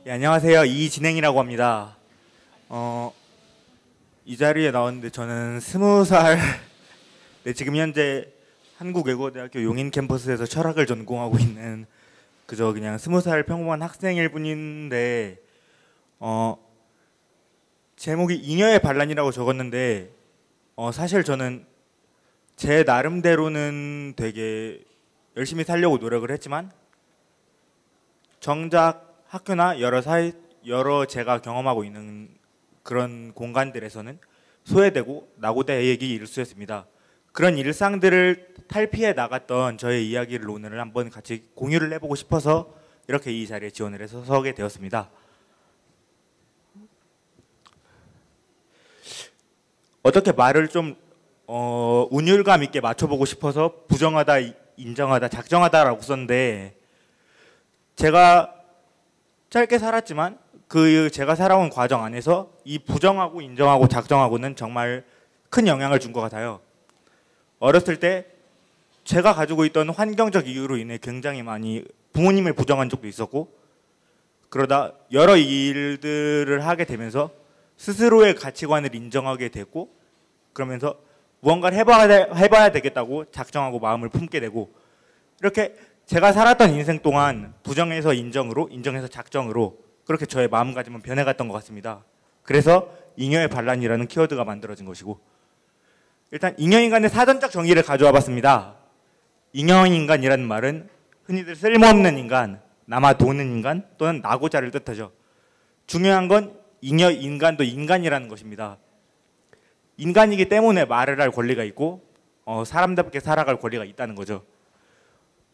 네, 안녕하세요. 이진행이라고 합니다. 이 자리에 나왔는데 저는 20살, 네, 지금 현재 한국외국어대학교 용인 캠퍼스에서 철학을 전공하고 있는 그저 그냥 20살 평범한 학생일 뿐인데 제목이 잉여의 반란이라고 적었는데 사실 저는 제 나름대로는 되게 열심히 살려고 노력을 했지만 정작 학교나 여러 제가 경험하고 있는 그런 공간들에서는 소외되고 낙오대의 일수였습니다. 그런 일상들을 탈피해 나갔던 저의 이야기를 오늘 한번 같이 공유를 해보고 싶어서 이렇게 이 자리에 지원을 해서 서게 되었습니다. 어떻게 말을 좀 운율감 있게 맞춰보고 싶어서 부정하다, 인정하다, 작정하다라고 썼는데 제가 짧게 살았지만 그 제가 살아온 과정 안에서 이 부정하고 인정하고 작정하고는 정말 큰 영향을 준 것 같아요. 어렸을 때 제가 가지고 있던 환경적 이유로 인해 굉장히 많이 부모님을 부정한 적도 있었고 그러다 여러 일들을 하게 되면서 스스로의 가치관을 인정하게 됐고 그러면서 무언가를 해봐야 되겠다고 작정하고 마음을 품게 되고 이렇게 제가 살았던 인생 동안 부정에서 인정으로, 인정에서 작정으로 그렇게 저의 마음가짐은 변해갔던 것 같습니다. 그래서 잉여의 반란이라는 키워드가 만들어진 것이고 일단 잉여인간의 사전적 정의를 가져와 봤습니다. 잉여인간이라는 말은 흔히들 쓸모없는 인간, 남아 도는 인간 또는 나고자를 뜻하죠. 중요한 건 잉여인간도 인간이라는 것입니다. 인간이기 때문에 말을 할 권리가 있고 사람답게 살아갈 권리가 있다는 거죠.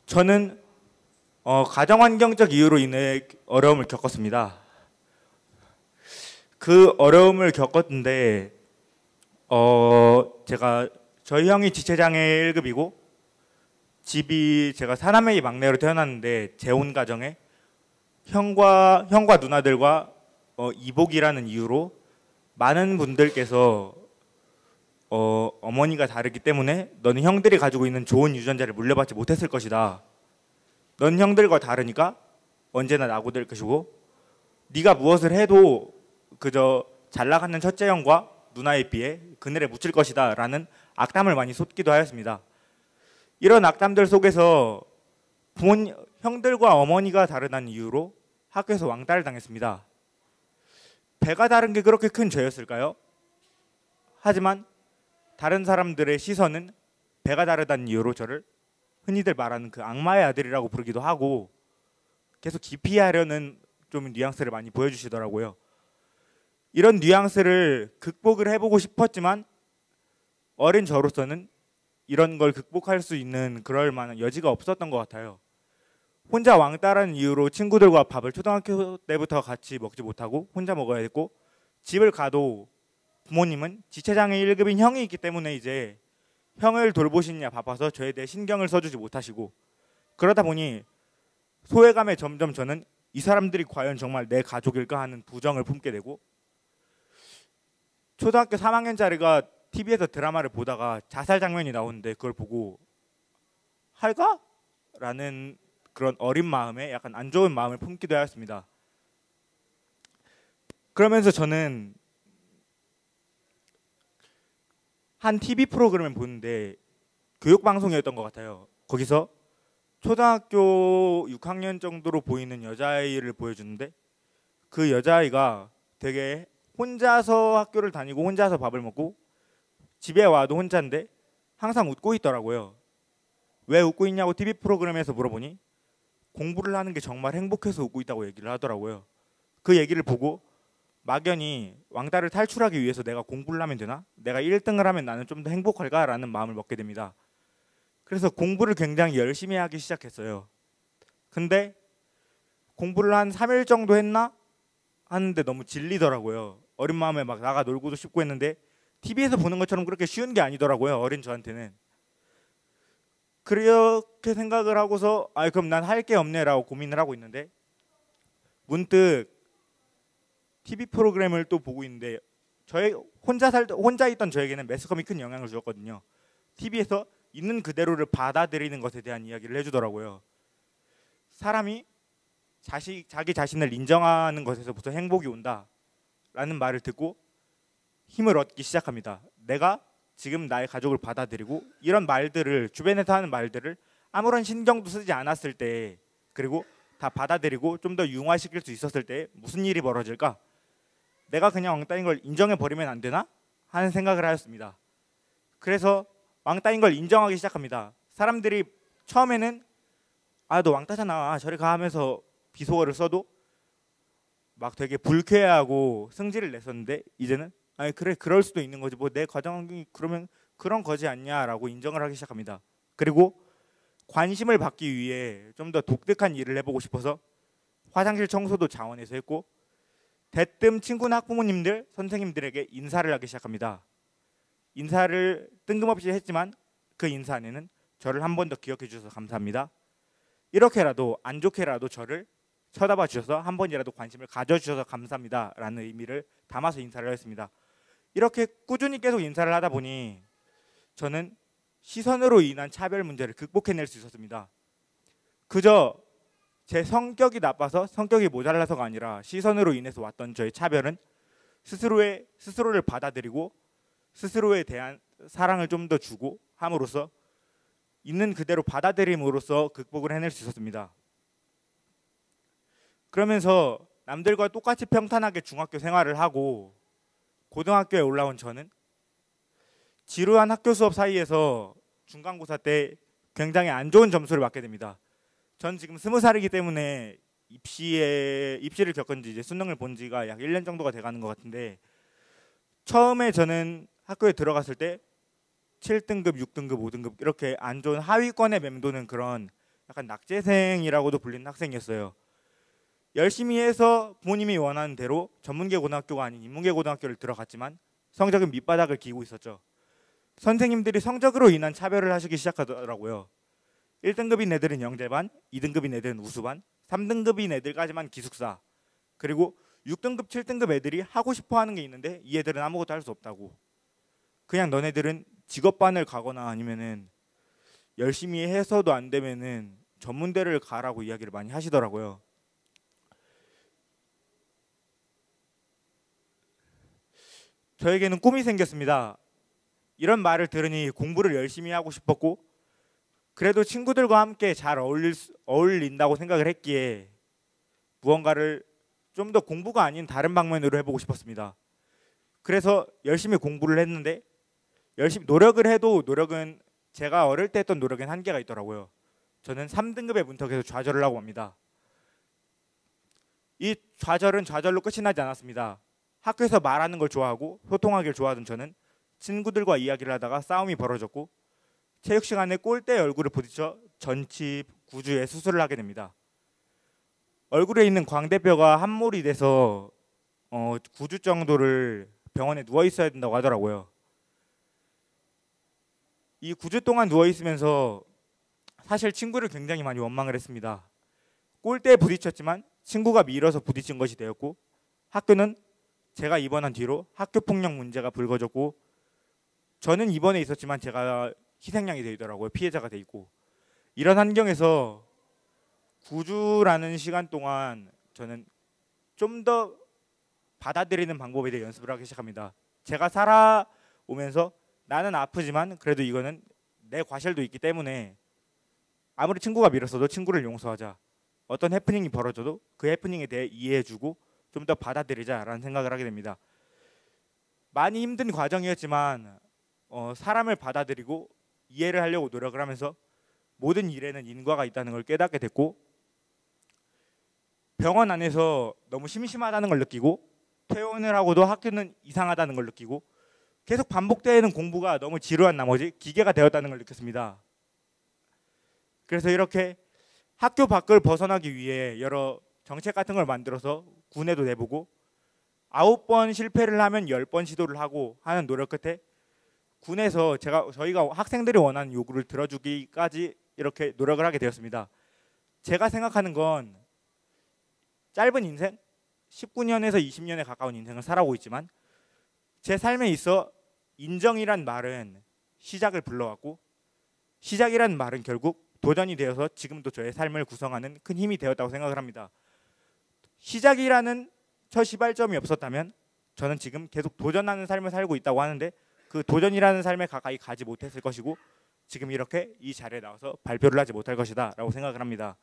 저는 가정환경적 이유로 인해 어려움을 겪었습니다. 그 어려움을 겪었는데 저희 형이 지체장애 1급이고 집이 제가 사남매 막내로 태어났는데 재혼 가정에 형과 누나들과 이복이라는 이유로 많은 분들께서 어머니가 다르기 때문에 너는 형들이 가지고 있는 좋은 유전자를 물려받지 못했을 것이다. 넌 형들과 다르니까 언제나 낙오될 것이고 네가 무엇을 해도 그저 잘나가는 첫째 형과 누나에 비해 그늘에 묻힐 것이다 라는 악담을 많이 쏟기도 하였습니다. 이런 악담들 속에서 형들과 어머니가 다르다는 이유로 학교에서 왕따를 당했습니다. 배가 다른 게 그렇게 큰 죄였을까요? 하지만 다른 사람들의 시선은 배가 다르다는 이유로 저를 흔히들 말하는 그 악마의 아들이라고 부르기도 하고 계속 기피하려는 좀 뉘앙스를 많이 보여주시더라고요. 이런 뉘앙스를 극복을 해보고 싶었지만 어린 저로서는 이런 걸 극복할 수 있는 그럴 만한 여지가 없었던 것 같아요. 혼자 왕따라는 이유로 친구들과 밥을 초등학교 때부터 같이 먹지 못하고 혼자 먹어야 했고 집을 가도 부모님은 지체장애 1급인 형이 있기 때문에 이제 형을 돌보시느냐 바빠서 저에 대해 신경을 써주지 못하시고 그러다 보니 소외감에 점점 저는 이 사람들이 과연 정말 내 가족일까 하는 부정을 품게 되고 초등학교 3학년짜리가 TV에서 드라마를 보다가 자살 장면이 나오는데 그걸 보고 할까? 라는 그런 어린 마음에 약간 안 좋은 마음을 품기도 하였습니다. 그러면서 저는 한 TV 프로그램을 보는데 교육방송이었던 것 같아요. 거기서 초등학교 6학년 정도로 보이는 여자아이를 보여주는데 그 여자아이가 되게 혼자서 학교를 다니고 혼자서 밥을 먹고 집에 와도 혼자인데 항상 웃고 있더라고요. 왜 웃고 있냐고 TV 프로그램에서 물어보니 공부를 하는 게 정말 행복해서 웃고 있다고 얘기를 하더라고요. 그 얘기를 보고 막연히 왕따를 탈출하기 위해서 내가 공부를 하면 되나? 내가 1등을 하면 나는 좀 더 행복할까라는 마음을 먹게 됩니다. 그래서 공부를 굉장히 열심히 하기 시작했어요. 근데 공부를 한 3일 정도 했나? 하는데 너무 질리더라고요. 어린 마음에 막 나가 놀고도 싶고 했는데 TV에서 보는 것처럼 그렇게 쉬운 게 아니더라고요. 어린 저한테는. 그렇게 생각을 하고서 그럼 난 할 게 없네라고 고민을 하고 있는데 문득 TV 프로그램을 또 보고 있는데 혼자 있던 저에게는 매스컴이 큰 영향을 주었거든요. TV에서 있는 그대로를 받아들이는 것에 대한 이야기를 해주더라고요. 사람이 자기 자신을 인정하는 것에서부터 행복이 온다라는 말을 듣고 힘을 얻기 시작합니다. 내가 지금 나의 가족을 받아들이고 이런 말들을 주변에서 하는 말들을 아무런 신경도 쓰지 않았을 때 그리고 다 받아들이고 좀 더 융화시킬 수 있었을 때 무슨 일이 벌어질까? 내가 그냥 왕따인 걸 인정해 버리면 안 되나? 하는 생각을 하였습니다. 그래서 왕따인 걸 인정하기 시작합니다. 사람들이 처음에는 너 왕따잖아 저리 가 하면서 비속어를 써도 막 되게 불쾌해하고 승질을 냈었는데 이제는 아니 그래 그럴 수도 있는 거지 뭐 내 가정 환경이 그러면 그런 거지 않냐라고 인정을 하기 시작합니다. 그리고 관심을 받기 위해 좀 더 독특한 일을 해보고 싶어서 화장실 청소도 자원에서 했고 대뜸 친구나 학부모님들 선생님들에게 인사를 하기 시작합니다. 인사를 뜬금없이 했지만 그 인사 안에는 저를 한 번 더 기억해 주셔서 감사합니다. 이렇게라도 안 좋게라도 저를 쳐다봐 주셔서 한 번이라도 관심을 가져주셔서 감사합니다 라는 의미를 담아서 인사를 했습니다. 이렇게 꾸준히 계속 인사를 하다 보니 저는 시선으로 인한 차별 문제를 극복해낼 수 있었습니다. 그저 제 성격이 나빠서 성격이 모자라서가 아니라 시선으로 인해서 왔던 저의 차별은 스스로를 받아들이고 스스로에 대한 사랑을 좀 더 주고 함으로써 있는 그대로 받아들임으로써 극복을 해낼 수 있었습니다. 그러면서 남들과 똑같이 평탄하게 중학교 생활을 하고 고등학교에 올라온 저는 지루한 학교 수업 사이에서 중간고사 때 굉장히 안 좋은 점수를 받게 됩니다. 전 지금 20살이기 때문에 입시를 겪은 지 이제 수능을 본 지가 약 1년 정도가 돼가는 것 같은데 처음에 저는 학교에 들어갔을 때 7등급, 6등급, 5등급 이렇게 안 좋은 하위권에 맴도는 그런 약간 낙제생이라고도 불리는 학생이었어요. 열심히 해서 부모님이 원하는 대로 전문계 고등학교가 아닌 인문계 고등학교를 들어갔지만 성적은 밑바닥을 기고 있었죠. 선생님들이 성적으로 인한 차별을 하시기 시작하더라고요. 1등급인 애들은 영재반, 2등급인 애들은 우수반, 3등급인 애들까지만 기숙사, 그리고 6등급, 7등급 애들이 하고 싶어 하는 게 있는데 이 애들은 아무것도 할 수 없다고. 그냥 너네들은 직업반을 가거나 아니면은 열심히 해서도 안 되면은 전문대를 가라고 이야기를 많이 하시더라고요. 저에게는 꿈이 생겼습니다. 이런 말을 들으니 공부를 열심히 하고 싶었고 그래도 친구들과 함께 잘 어울린다고 생각을 했기에 무언가를 좀 더 공부가 아닌 다른 방면으로 해보고 싶었습니다. 그래서 열심히 공부를 했는데 열심히 노력을 해도 노력은 제가 어릴 때 했던 노력엔 한계가 있더라고요. 저는 3등급에 문턱에서 좌절을 하고 맙니다. 이 좌절은 좌절로 끝이 나지 않았습니다. 학교에서 말하는 걸 좋아하고 소통하기를 좋아하던 저는 친구들과 이야기를 하다가 싸움이 벌어졌고 체육 시간에 골대에 얼굴을 부딪혀 전치 9주에 수술을 하게 됩니다. 얼굴에 있는 광대뼈가 함몰이 돼서 9주 정도를 병원에 누워 있어야 된다고 하더라고요. 이 9주 동안 누워 있으면서 사실 친구를 굉장히 많이 원망을 했습니다. 골대에 부딪혔지만 친구가 밀어서 부딪힌 것이 되었고 학교는 제가 입원한 뒤로 학교 폭력 문제가 불거졌고 저는 입원해 있었지만 제가 희생양이 되더라고요. 피해자가 돼 있고 이런 환경에서 9주라는 시간 동안 저는 좀 더 받아들이는 방법에 대해 연습을 하기 시작합니다. 제가 살아오면서 나는 아프지만 그래도 이거는 내 과실도 있기 때문에 아무리 친구가 밀었어도 친구를 용서하자. 어떤 해프닝이 벌어져도 그 해프닝에 대해 이해해주고 좀 더 받아들이자라는 생각을 하게 됩니다. 많이 힘든 과정이었지만 사람을 받아들이고 이해를 하려고 노력을 하면서 모든 일에는 인과가 있다는 걸 깨닫게 됐고 병원 안에서 너무 심심하다는 걸 느끼고 퇴원을 하고도 학교는 이상하다는 걸 느끼고 계속 반복되는 공부가 너무 지루한 나머지 기계가 되었다는 걸 느꼈습니다. 그래서 이렇게 학교 밖을 벗어나기 위해 여러 정책 같은 걸 만들어서 군에도 내보고 9번 실패를 하면 10번 시도를 하고 하는 노력 끝에 군에서 저희가 학생들이 원하는 요구를 들어주기까지 이렇게 노력을 하게 되었습니다. 제가 생각하는 건 짧은 인생 19년에서 20년에 가까운 인생을 살아오고 있지만 제 삶에 있어 인정이란 말은 시작을 불러왔고 시작이란 말은 결국 도전이 되어서 지금도 저의 삶을 구성하는 큰 힘이 되었다고 생각을 합니다. 시작이라는 첫 시발점이 없었다면 저는 지금 계속 도전하는 삶을 살고 있다고 하는데 그 도전이라는 삶에 가까이 가지 못했을 것이고 지금 이렇게 이 자리에 나와서 발표를 하지 못할 것이다 라고 생각을 합니다.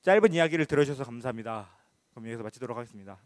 짧은 이야기를 들어주셔서 감사합니다. 그럼 여기서 마치도록 하겠습니다.